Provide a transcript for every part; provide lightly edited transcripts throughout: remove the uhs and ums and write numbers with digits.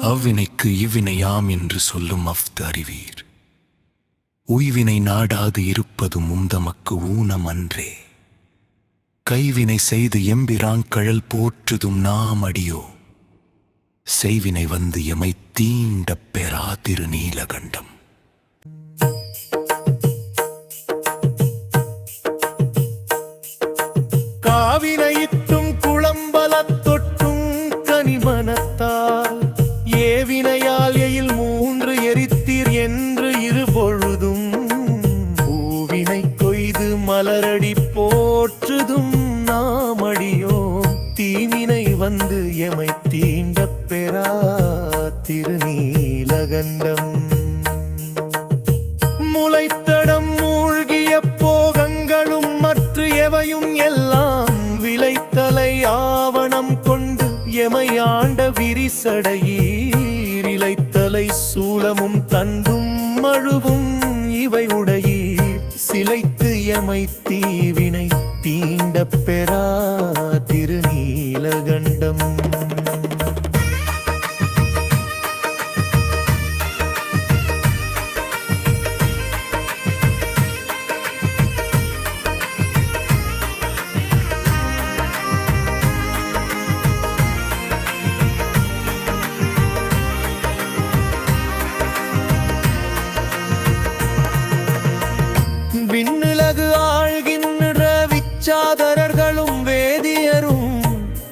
அவ்வினைக்கு இவ்வினையாம் என்று சொல்லும் அறிவீர். உய்வினை நாடாது இருப்பதும் உந்தமக்கு ஊனம் அன்றே. கைவினை செய்து எம்பிராங்கழல் போற்றுதும் நாம் அடியோ. செய்வினை வந்து எமை தீண்டப் பெறா திருநீலகண்டம். காவினையிட்டும் குளம்பலத் தொட்டும் கனிமனத்தால் ஏவினையால் எயில் 3 எரித்தீர் என்று இருபொழுதும் பூவினை கொய்து மலரடி போற்றுதும் நாமடியோ. தீவினை வந்து எமை தீண்டப் பெறா திருநீலகண்டம். முளைத்தடம் மூழ்கிய போகங்களும் மற்ற எவையும் எல்லாம் விளைத்தலை ஆவணம் கொண்டு எமையாண்ட விரிசடையீர். இலைத்தலை சூலமும் தண்டும் மழுவும் இவை உடையீர். சிலைத்து எமை தீவினை தீண்டப் பெறா திருநீலகண்டம். விண்ணுலகு ஆழ்கின்ற விச்சாதரர்களும் வேதியரும்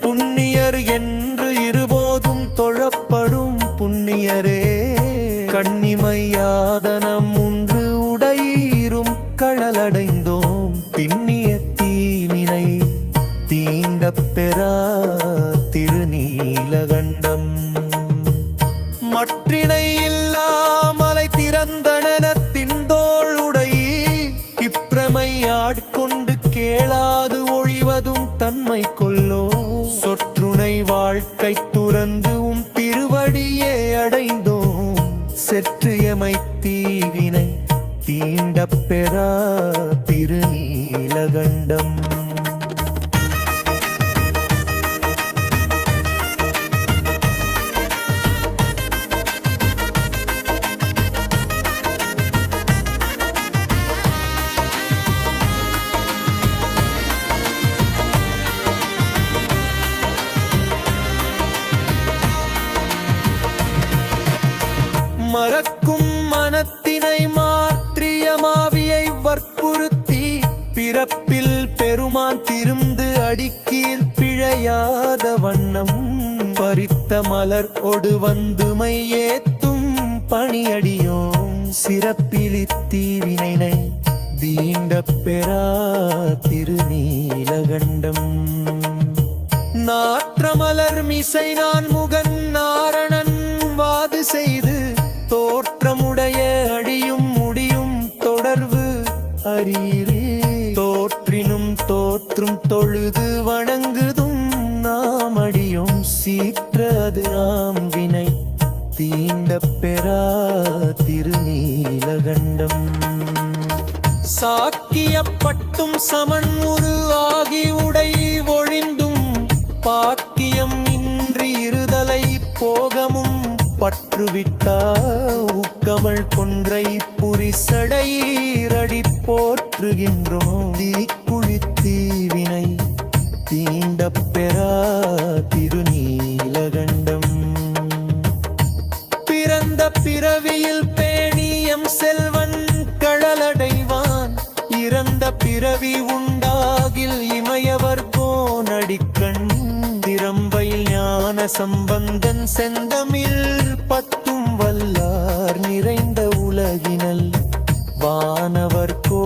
புண்ணியர் என்று இருபோதும் தொழப்படும் புண்ணியரே. கண்ணிமையாதனம் 3 உடையீரும் களலடைந்தோம் பின்னிய தீவினை தீண்டப் பெறா திருநீலகண்டம். மற்றினை இல்லாமலை திறந்தனத்தின் ஆட்கொண்டு கேளாது ஒழிவதும் தன்மை கொல்லோ. சொற்றுனை வாழ்க்கை துறந்து திருவடியே அடைந்தோம். செற்று எமை தீவினை தீண்டப் பெறா திருநீலகண்டம். மறக்கும் மனத்தினை மாற்றிய மாவியை வற்புறுத்தி பிறப்பில் பெருமான் திருந்து அடிக்கீழ் பிழையாத வண்ணம் பறித்த மலர் ஒடு வந்துமை ஏத்தும் பணியடியோம். சிறப்பிலி தீவினை தீண்டப் பெறா திருநீலகண்டம். நாற்றமலர் மிசை நான் முகன் நாரணன் வாது செய்து தோற்றமுடைய அடியும் முடியும் தொடர்பு அரீரே. தோற்றினும் தோற்றும் தொழுது வணங்குதும் நாம் அடியும் சீற்றது ஆம் வினை தீண்டப் பெறா திருநீலகண்டம். சாக்கியப்பட்டும் சமன் உரு ஆகி உடை ஒழிந்தும் பாக்கியம் இன்றி இருதலை போகமும் பற்றுவிட்டா உக்கமள் கொன்றை புரிசடையீரடி போற்றுகின்றோம். தீக்குழி தீவினை தீண்டப் பெறா திருநீலகண்டம். பிறந்த பிறவியில் பேணியம் செல்வன் கழலடைவான். இறந்த பிறவி உண்டாகில் இமையவர் கோனடிக்கண். திறம்பையில் ஞான சம்பந்தன் செந்தமிழ் பத்தும் வல்லார் நிறைந்த உலகினல் வானவர் கோ